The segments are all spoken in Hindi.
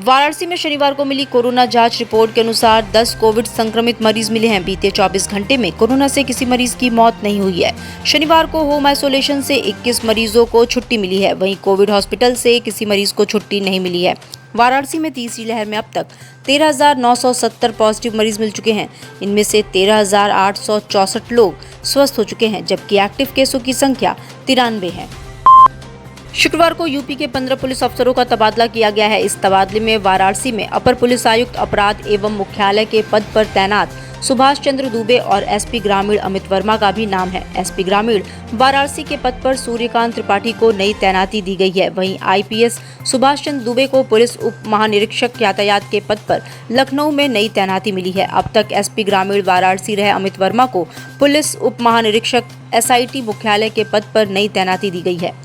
वाराणसी में शनिवार को मिली कोरोना जांच रिपोर्ट के अनुसार 10 कोविड संक्रमित मरीज मिले हैं। बीते 24 घंटे में कोरोना से किसी मरीज की मौत नहीं हुई है। शनिवार को होम आइसोलेशन से 21 मरीजों को छुट्टी मिली है। वहीं कोविड हॉस्पिटल से किसी मरीज को छुट्टी नहीं मिली है। वाराणसी में तीसरी लहर में अब तक 13,970 पॉजिटिव मरीज मिल चुके हैं। इनमें से 13,864 लोग स्वस्थ हो चुके हैं, जबकि एक्टिव केसों की संख्या 93 है। शुक्रवार को यूपी के 15 पुलिस अफसरों का तबादला किया गया है। इस तबादले में वाराणसी में अपर पुलिस आयुक्त अपराध एवं मुख्यालय के पद पर तैनात सुभाष चंद्र दुबे और एसपी ग्रामीण अमित वर्मा का भी नाम है। एसपी ग्रामीण वाराणसी के पद पर सूर्यकांत त्रिपाठी को नई तैनाती दी गई है। वहीं आईपीएस सुभाष चंद्र दुबे को पुलिस उप महानिरीक्षक यातायात के पद पर लखनऊ में नई तैनाती मिली है। अब तक एसपी ग्रामीण वाराणसी रहे अमित वर्मा को पुलिस उप महानिरीक्षक एसआईटी मुख्यालय के पद पर नई तैनाती दी गई है।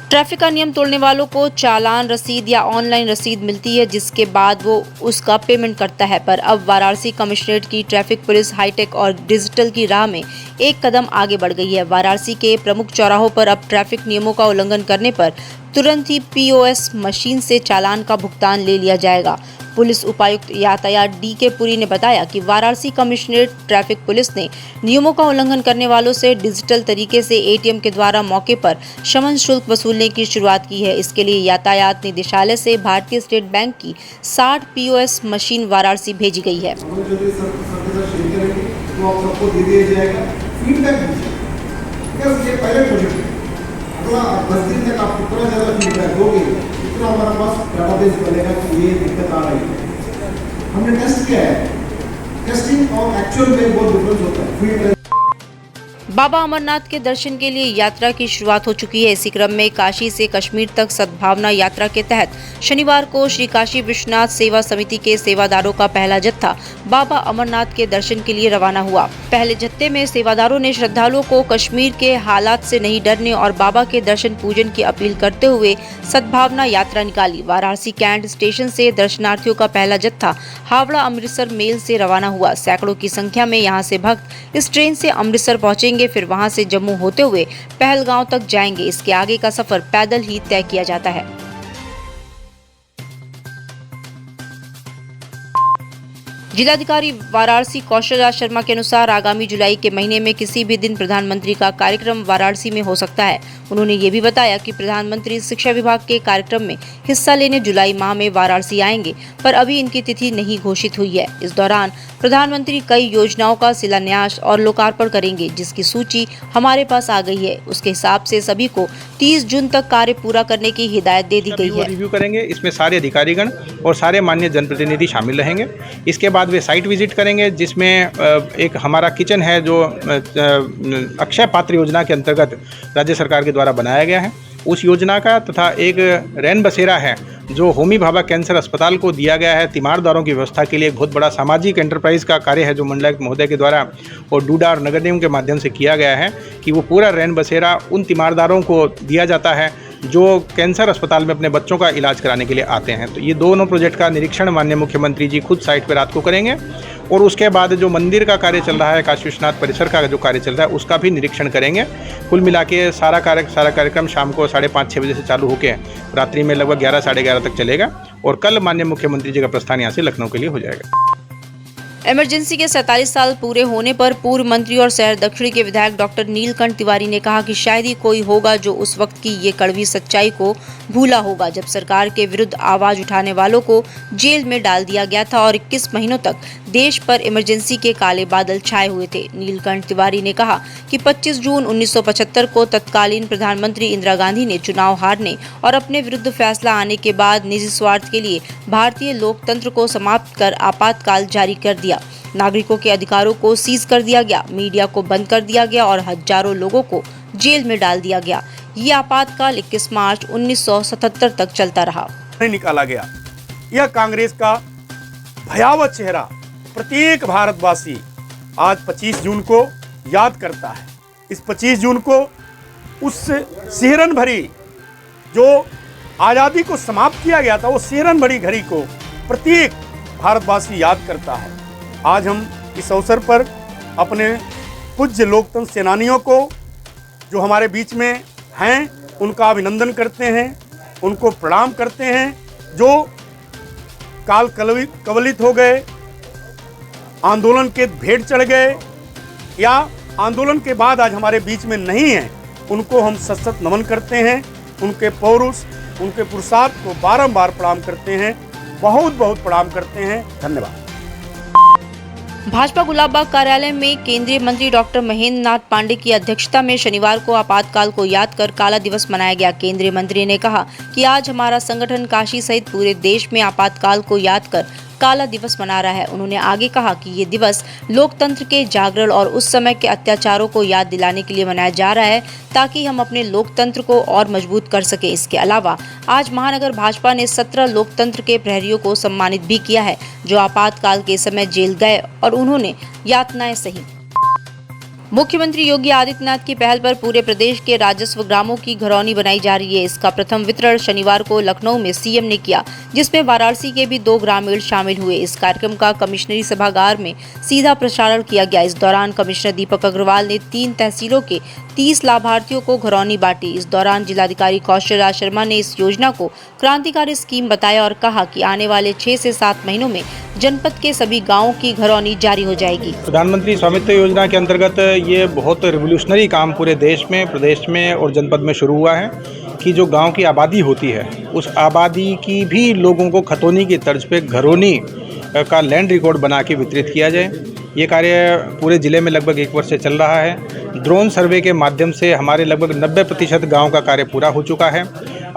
ट्रैफिक का नियम तोड़ने वालों को चालान रसीद या ऑनलाइन रसीद मिलती है, जिसके बाद वो उसका पेमेंट करता है। पर अब वाराणसी कमिश्नरेट की ट्रैफिक पुलिस हाईटेक और डिजिटल की राह में एक कदम आगे बढ़ गई है। वाराणसी के प्रमुख चौराहों पर अब ट्रैफिक नियमों का उल्लंघन करने पर तुरंत ही पीओएस मशीन से चालान का भुगतान ले लिया जाएगा। पुलिस उपायुक्त यातायात डीके पुरी ने बताया कि वाराणसी कमिश्नरेट ट्रैफिक पुलिस ने नियमों का उल्लंघन करने वालों से डिजिटल तरीके से एटीएम के द्वारा मौके पर शमन शुल्क वसूलने की शुरुआत की है। इसके लिए यातायात निदेशालय से भारतीय स्टेट बैंक की 60 पीओएस मशीन वाराणसी भेजी गई है। हमारा पास डेटाबेस बनेगा कि ये दिक्कत आ रही है। हमने टेस्ट किया है, टेस्टिंग और एक्चुअल में बहुत डिफरेंस होता है। फील्ड बाबा अमरनाथ के दर्शन के लिए यात्रा की शुरुआत हो चुकी है। इसी क्रम में काशी से कश्मीर तक सद्भावना यात्रा के तहत शनिवार को श्री काशी विश्वनाथ सेवा समिति के सेवादारों का पहला जत्था बाबा अमरनाथ के दर्शन के लिए रवाना हुआ। पहले जत्थे में सेवादारों ने श्रद्धालुओं को कश्मीर के हालात से नहीं डरने और बाबा के दर्शन पूजन की अपील करते हुए सद्भावना यात्रा निकाली। वाराणसी कैंट स्टेशन से दर्शनार्थियों का पहला जत्था हावड़ा अमृतसर मेल से रवाना हुआ। सैकड़ों की संख्या में यहाँ से भक्त इस ट्रेन से अमृतसर पहुंचेंगे, फिर वहां से जम्मू होते हुए पहलगांव तक जाएंगे। इसके आगे का सफर पैदल ही तय किया जाता है। जिलाधिकारी वाराणसी कौशल राज शर्मा के अनुसार आगामी जुलाई के महीने में किसी भी दिन प्रधानमंत्री का कार्यक्रम वाराणसी में हो सकता है। उन्होंने ये भी बताया कि प्रधानमंत्री शिक्षा विभाग के कार्यक्रम में हिस्सा लेने जुलाई माह में वाराणसी आएंगे, पर अभी इनकी तिथि नहीं घोषित हुई है। इस दौरान प्रधानमंत्री कई योजनाओं का शिलान्यास और लोकार्पण करेंगे, जिसकी सूची हमारे पास आ गई है। उसके हिसाब से सभी को 30 जून तक कार्य पूरा करने की हिदायत दे दी गई है। रिव्यू करेंगे, इसमें सारे अधिकारीगण और सारे माननीय जनप्रतिनिधि शामिल रहेंगे। इसके बाद वे साइट विजिट करेंगे, जिसमें एक हमारा किचन है जो अक्षय पात्र योजना के अंतर्गत राज्य सरकार के द्वारा बनाया गया है, उस योजना का, तथा एक रैन बसेरा है जो होमी भाभा कैंसर अस्पताल को दिया गया है तीमारदारों की व्यवस्था के लिए। एक बहुत बड़ा सामाजिक एंटरप्राइज का कार्य है जो मंडलायुक्त महोदय के द्वारा और डूडा और नगर निगम के माध्यम से किया गया है कि वो पूरा रैन बसेरा उन तीमारदारों को दिया जाता है जो कैंसर अस्पताल में अपने बच्चों का इलाज कराने के लिए आते हैं। तो ये दोनों प्रोजेक्ट का निरीक्षण माननीय मुख्यमंत्री जी खुद साइट पर रात को करेंगे, और उसके बाद जो मंदिर का कार्य चल रहा है, काशी विश्वनाथ परिसर का जो कार्य चल रहा है, उसका भी निरीक्षण करेंगे। कुल मिला के सारा कार्यक्रम शाम को 5:30-6 बजे से चालू होकर रात्रि में लगभग 11 साढ़े 11 तक चलेगा, और कल माननीय मुख्यमंत्री जी का प्रस्थान यहाँ से लखनऊ के लिए हो जाएगा। इमरजेंसी के 47 साल पूरे होने पर पूर्व मंत्री और शहर दक्षिणी के विधायक डॉक्टर नीलकंठ तिवारी ने कहा कि शायद ही कोई होगा जो उस वक्त की ये कड़वी सच्चाई को भूला होगा, जब सरकार के विरुद्ध आवाज उठाने वालों को जेल में डाल दिया गया था और 21 महीनों तक देश पर इमरजेंसी के काले बादल छाए हुए थे। नीलकंठ तिवारी ने कहा कि 25 जून 1975 को तत्कालीन प्रधानमंत्री इंदिरा गांधी ने चुनाव हारने और अपने विरुद्ध फैसला आने के बाद निजी स्वार्थ के लिए भारतीय लोकतंत्र को समाप्त कर आपातकाल जारी कर दिया। नागरिकों के अधिकारों को सीज कर दिया गया, मीडिया को बंद कर दिया गया और हजारों लोगों को जेल में डाल दिया गया। ये आपातकाल 21 मार्च 1977 तक चलता रहा। निकाला गया। यह कांग्रेस का भयावह चेहरा प्रत्येक भारतवासी आज 25 जून को याद करता है। इस 25 जून को उस सिहरन भरी जो आज़ादी को समाप्त किया गया था, वो सिहरन भरी घड़ी को प्रत्येक भारतवासी याद करता है। आज हम इस अवसर पर अपने पूज्य लोकतंत्र सेनानियों को जो हमारे बीच में हैं उनका अभिनंदन करते हैं, उनको प्रणाम करते हैं। जो काल कवलित हो गए, आंदोलन के भेंट चढ़ गए या आंदोलन के बाद आज हमारे बीच में नहीं हैं, उनको हम सशक्त नमन करते हैं। उनके पौरुष, उनके पुरुषार्थ को बारंबार प्रणाम करते हैं, बहुत बहुत प्रणाम करते हैं। धन्यवाद। भाजपा गुलाबबाग कार्यालय में केंद्रीय मंत्री डॉक्टर महेंद्र नाथ पांडे की अध्यक्षता में शनिवार को आपातकाल को याद कर काला दिवस मनाया गया। केंद्रीय मंत्री ने कहा कि आज हमारा संगठन काशी सहित पूरे देश में आपातकाल को याद कर काला दिवस मना रहा है। उन्होंने आगे कहा कि ये दिवस लोकतंत्र के जागरण और उस समय के अत्याचारों को याद दिलाने के लिए मनाया जा रहा है ताकि हम अपने लोकतंत्र को और मजबूत कर सके। इसके अलावा आज महानगर भाजपा ने 17 लोकतंत्र के प्रहरियों को सम्मानित भी किया है जो आपातकाल के समय जेल गए और उन्होंने यातनाएं सही। मुख्यमंत्री योगी आदित्यनाथ की पहल पर पूरे प्रदेश के राजस्व ग्रामों की घरौनी बनाई जा रही है। इसका प्रथम वितरण शनिवार को लखनऊ में सीएम ने किया, जिसमें वाराणसी के भी 2 ग्रामीण शामिल हुए। इस कार्यक्रम का कमिश्नरी सभागार में सीधा प्रसारण किया गया। इस दौरान कमिश्नर दीपक अग्रवाल ने 3 तहसीलों के 30 लाभार्थियों को घरौनी बांटी। इस दौरान जिलाधिकारी कौशल राज शर्मा ने इस योजना को क्रांतिकारी स्कीम बताया और कहा कि आने वाले 6 से 7 महीनों में जनपद के सभी गांवों की घरौनी जारी हो जाएगी। प्रधानमंत्री स्वामित्व योजना के अंतर्गत ये बहुत रिवोल्यूशनरी काम पूरे देश में, प्रदेश में और जनपद में शुरू हुआ है कि जो गांव की आबादी होती है उस आबादी की भी लोगों को खतौनी की तर्ज पे घरौनी का लैंड रिकॉर्ड बना के वितरित किया जाए। ये कार्य पूरे ज़िले में लगभग 1 वर्ष से चल रहा है। ड्रोन सर्वे के माध्यम से हमारे लगभग 90% गाँव का कार्य पूरा हो चुका है।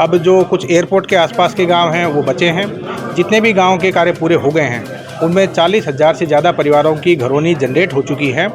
अब जो कुछ एयरपोर्ट के आसपास के गांव हैं वो बचे हैं। जितने भी गांव के कार्य पूरे हो गए हैं उनमें 40,000 से ज़्यादा परिवारों की घरौनी जनरेट हो चुकी है।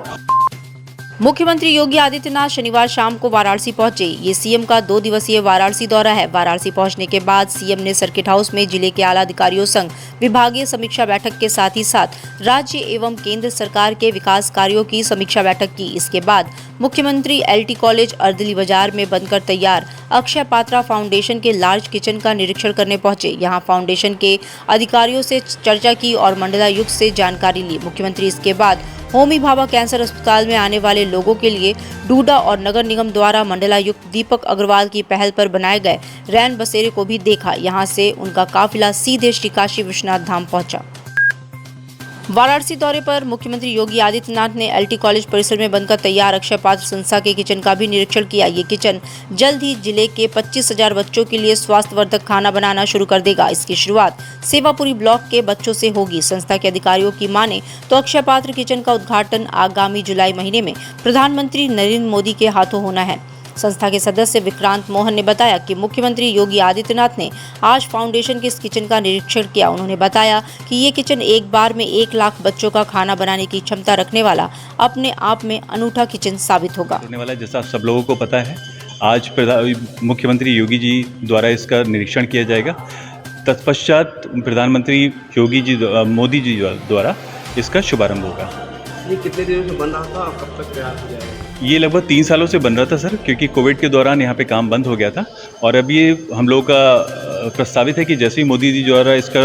मुख्यमंत्री योगी आदित्यनाथ शनिवार शाम को वाराणसी पहुंचे। ये सीएम का 2 दिवसीय वाराणसी दौरा है। वाराणसी पहुंचने के बाद सीएम ने सर्किट हाउस में जिले के आला अधिकारियों संग विभागीय समीक्षा बैठक के साथ ही साथ राज्य एवं केंद्र सरकार के विकास कार्यों की समीक्षा बैठक की। इसके बाद मुख्यमंत्री LT कॉलेज अर्दली बाजार में बनकर तैयार अक्षय पात्रा फाउंडेशन के लार्ज किचन का निरीक्षण करने पहुंचे। यहां फाउंडेशन के अधिकारियों से चर्चा की और मंडलायुक्त से जानकारी ली। मुख्यमंत्री इसके बाद होमी भाभा कैंसर अस्पताल में आने वाले लोगों के लिए डूडा और नगर निगम द्वारा मंडलायुक्त दीपक अग्रवाल की पहल पर बनाए गए रैन बसेरे को भी देखा। यहां से उनका काफिला सीधे श्री काशी विश्वनाथ धाम पहुंचा। वाराणसी दौरे पर मुख्यमंत्री योगी आदित्यनाथ ने LT कॉलेज परिसर में बनकर तैयार अक्षय पात्र संस्था के किचन का भी निरीक्षण किया। ये किचन जल्द ही जिले के 25,000 बच्चों के लिए स्वास्थ्यवर्धक खाना बनाना शुरू कर देगा। इसकी शुरुआत सेवापुरी ब्लॉक के बच्चों से होगी। संस्था के अधिकारियों की माने तो अक्षय पात्र किचन का उद्घाटन आगामी जुलाई महीने में प्रधानमंत्री नरेंद्र मोदी के हाथों होना है। संस्था के सदस्य विक्रांत मोहन ने बताया कि मुख्यमंत्री योगी आदित्यनाथ ने आज फाउंडेशन के इस किचन का निरीक्षण किया। उन्होंने बताया कि ये किचन एक बार में 1 लाख बच्चों का खाना बनाने की क्षमता रखने वाला अपने आप में अनूठा किचन साबित होगा। जैसा आप सब लोगों को पता है, आज मुख्यमंत्री योगी जी द्वारा इसका निरीक्षण किया जाएगा। तत्पश्चात प्रधानमंत्री मोदी जी द्वारा इसका शुभारंभ होगा। ये कितने दिनों से बन रहा था, कब तक तैयार हो जाएगा? ये लगभग 3 सालों से बन रहा था सर, क्योंकि कोविड के दौरान यहाँ पे काम बंद हो गया था और अब ये हम लोग का प्रस्तावित है कि जैसे ही मोदी जी द्वारा इसका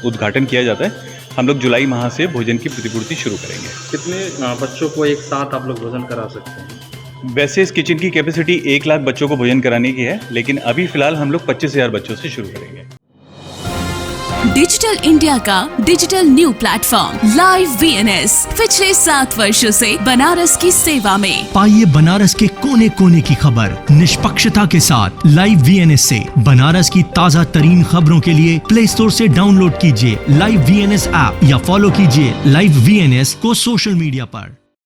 उद्घाटन किया जाता है, हम लोग जुलाई माह से भोजन की प्रतिपूर्ति शुरू करेंगे। कितने बच्चों को एक साथ आप लोग भोजन करा सकते हैं? वैसे इस किचन की कैपेसिटी 1 लाख बच्चों को भोजन कराने की है, लेकिन अभी फिलहाल हम लोग 25,000 बच्चों से शुरू करेंगे। डिजिटल इंडिया का digital new platform live VNS पिछले 7 वर्षों से बनारस की सेवा में। पाइए बनारस के कोने कोने की खबर निष्पक्षता के साथ। लाइव VNS से बनारस की ताज़ा तरीन खबरों के लिए प्ले स्टोर से डाउनलोड कीजिए लाइव VNS ऐप या फॉलो कीजिए लाइव VNS को सोशल मीडिया पर।